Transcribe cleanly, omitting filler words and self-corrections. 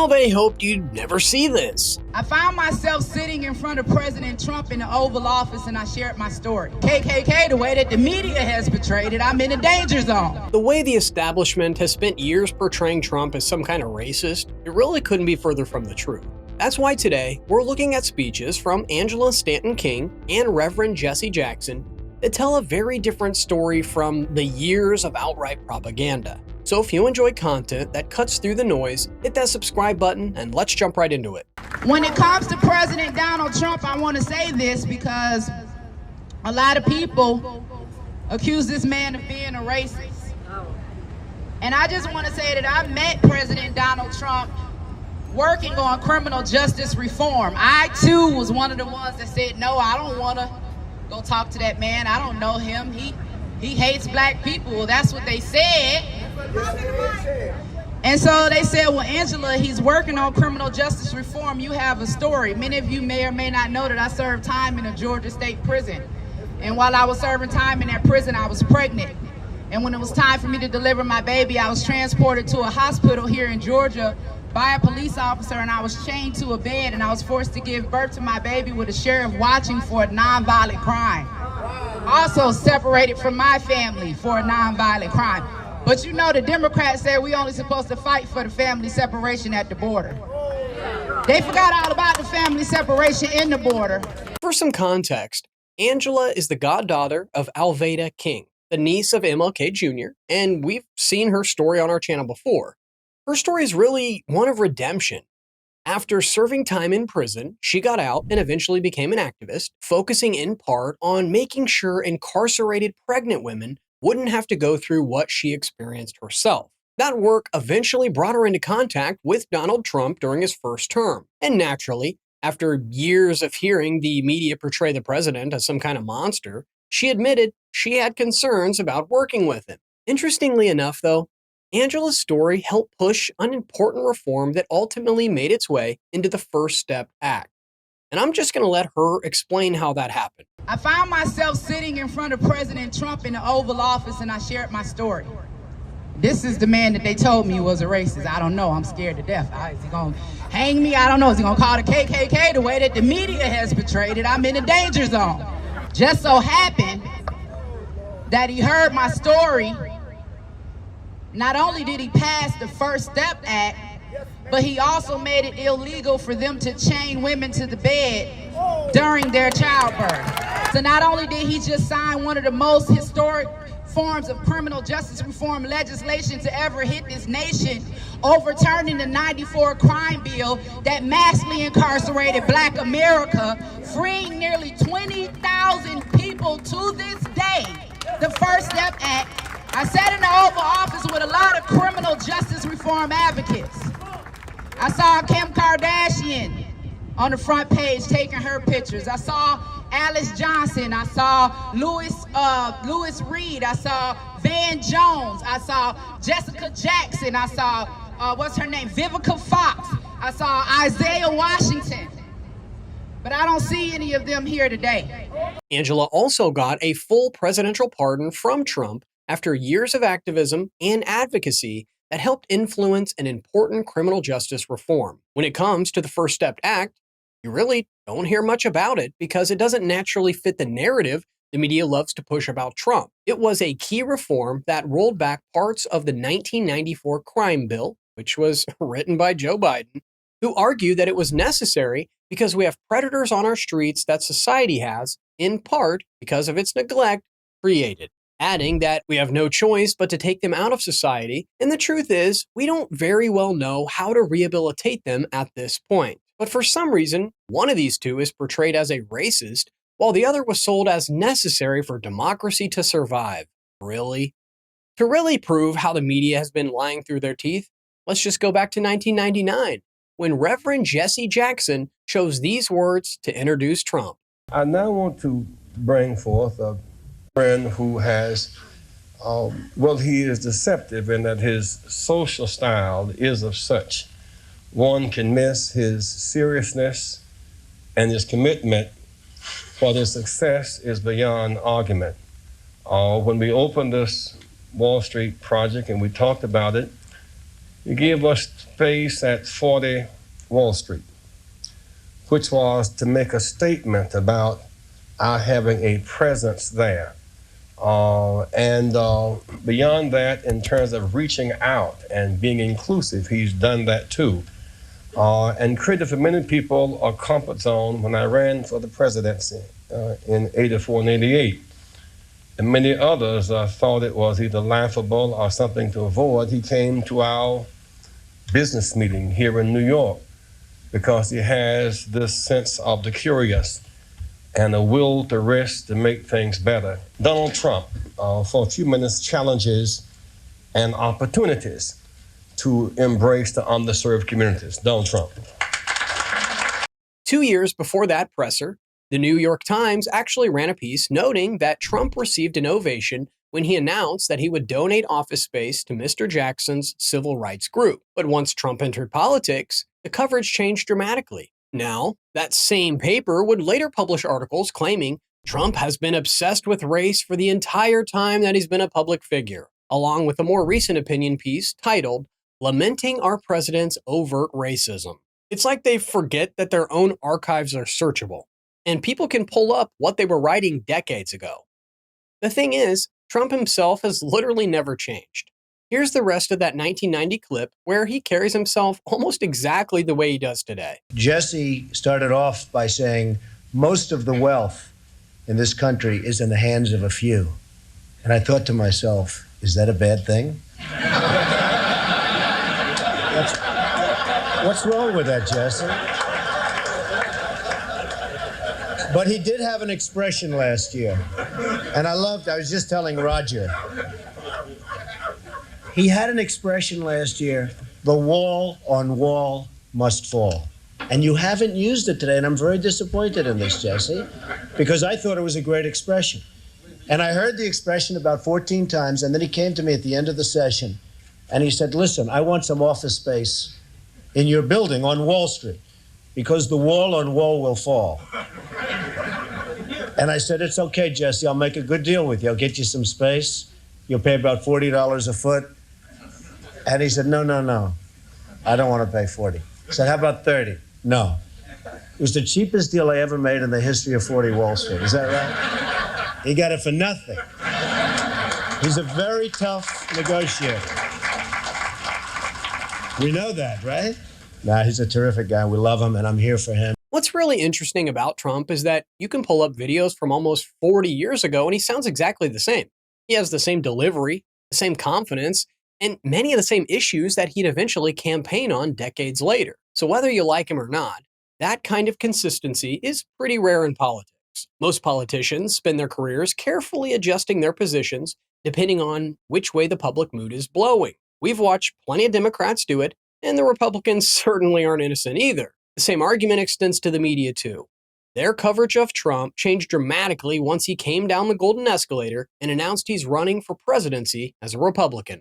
Well, they hoped you'd never see this. I found myself sitting in front of President Trump in the Oval Office and I shared my story. KKK, the way that the media has portrayed it, I'm in a danger zone. The way the establishment has spent years portraying Trump as some kind of racist, it really couldn't be further from the truth. That's why today, we're looking at speeches from Angela Stanton-King and Reverend Jesse Jackson that tell a very different story from the years of outright propaganda. So if you enjoy content that cuts through the noise, hit that subscribe button and let's jump right into it. When it comes to President Donald Trump, I want to say this because a lot of people accuse this man of being a racist. And I just want to say that I met President Donald Trump working on criminal justice reform. I too was one of the ones that said, no, I don't want to go talk to that man. I don't know him. He hates black people. Well, that's what they said. And so they said, well, Angela, he's working on criminal justice reform. You have a story. Many of you may or may not know that I served time in a Georgia state prison. And while I was serving time in that prison, I was pregnant. And when it was time for me to deliver my baby, I was transported to a hospital here in Georgia by a police officer, and I was chained to a bed, and I was forced to give birth to my baby with a sheriff watching for a nonviolent crime. Also separated from my family for a nonviolent crime. But you know, the Democrats said we only supposed to fight for the family separation at the border. They forgot all about the family separation in the border. For some context, Angela is the goddaughter of Alveda King, the niece of MLK Jr., and we've seen her story on our channel before. Her story is really one of redemption. After serving time in prison, she got out and eventually became an activist, focusing in part on making sure incarcerated pregnant women wouldn't have to go through what she experienced herself. That work eventually brought her into contact with Donald Trump during his first term. And naturally, after years of hearing the media portray the president as some kind of monster, she admitted she had concerns about working with him. Interestingly enough, though, Angela's story helped push an important reform that ultimately made its way into the First Step Act. And I'm just going to let her explain how that happened. I found myself sitting in front of President Trump in the Oval Office and I shared my story. This is the man that they told me was a racist. I don't know. I'm scared to death. Is he going to hang me? I don't know. Is he going to call the KKK the way that the media has portrayed it? I'm in a danger zone. Just so happened that he heard my story. Not only did he pass the First Step Act, but he also made it illegal for them to chain women to the bed during their childbirth. So not only did he just sign one of the most historic forms of criminal justice reform legislation to ever hit this nation, overturning the '94 crime bill that massively incarcerated Black America, freeing nearly 20,000 people to this day. The First Step Act. I sat in the Oval Office with a lot of criminal justice reform advocates. I saw Kim Kardashian on the front page taking her pictures. I saw Alice Johnson. I saw Louis Reed. I saw Van Jones. I saw Jessica Jackson. I saw, what's her name, Vivica Fox. I saw Isaiah Washington. But I don't see any of them here today. Angela also got a full presidential pardon from Trump after years of activism and advocacy that helped influence an important criminal justice reform. When it comes to the First Step Act, you really don't hear much about it because it doesn't naturally fit the narrative the media loves to push about Trump. It was a key reform that rolled back parts of the 1994 crime bill, which was written by Joe Biden, who argued that it was necessary because we have predators on our streets that society has, in part because of its neglect, created. Adding that we have no choice but to take them out of society, and the truth is, we don't very well know how to rehabilitate them at this point. But for some reason, one of these two is portrayed as a racist, while the other was sold as necessary for democracy to survive. Really? To really prove how the media has been lying through their teeth, let's just go back to 1999, when Reverend Jesse Jackson chose these words to introduce Trump. I now want to bring forth a friend who has, he is deceptive in that his social style is of such. One can miss his seriousness and his commitment, while his success is beyond argument. When we opened this Wall Street project and we talked about it, he gave us space at 40 Wall Street, which was to make a statement about our having a presence there. And beyond that, in terms of reaching out and being inclusive, he's done that too. And created for many people a comfort zone when I ran for the presidency in 84 and 88. And many others thought it was either laughable or something to avoid. He came to our business meeting here in New York because he has this sense of the curious and a will to risk to make things better. Donald Trump, for a few minutes, challenges and opportunities to embrace the underserved communities. Donald Trump. 2 years before that presser, the New York Times actually ran a piece noting that Trump received an ovation when he announced that he would donate office space to Mr. Jackson's civil rights group. But once Trump entered politics, the coverage changed dramatically. Now, that same paper would later publish articles claiming Trump has been obsessed with race for the entire time that he's been a public figure, along with a more recent opinion piece titled, "Lamenting Our President's Overt Racism." It's like they forget that their own archives are searchable, and people can pull up what they were writing decades ago. The thing is, Trump himself has literally never changed. Here's the rest of that 1990 clip where he carries himself almost exactly the way he does today. Jesse started off by saying, most of the wealth in this country is in the hands of a few. And I thought to myself, is that a bad thing? What's wrong with that, Jesse? But he did have an expression last year. And I was just telling Roger. He had an expression last year, the wall on wall must fall. And you haven't used it today, and I'm very disappointed in this, Jesse, because I thought it was a great expression. And I heard the expression about 14 times, and then he came to me at the end of the session, and he said, listen, I want some office space in your building on Wall Street, because the wall on wall will fall. And I said, it's okay, Jesse, I'll make a good deal with you. I'll get you some space. You'll pay about $40 a foot. And he said, no, I don't want to pay 40. I said, how about 30? No. It was the cheapest deal I ever made in the history of 40 Wall Street. Is that right? He got it for nothing. He's a very tough negotiator. We know that, right? Nah, he's a terrific guy. We love him, and I'm here for him. What's really interesting about Trump is that you can pull up videos from almost 40 years ago, and he sounds exactly the same. He has the same delivery, the same confidence, and many of the same issues that he'd eventually campaign on decades later. So whether you like him or not, that kind of consistency is pretty rare in politics. Most politicians spend their careers carefully adjusting their positions depending on which way the public mood is blowing. We've watched plenty of Democrats do it, and the Republicans certainly aren't innocent either. The same argument extends to the media too. Their coverage of Trump changed dramatically once he came down the golden escalator and announced he's running for presidency as a Republican.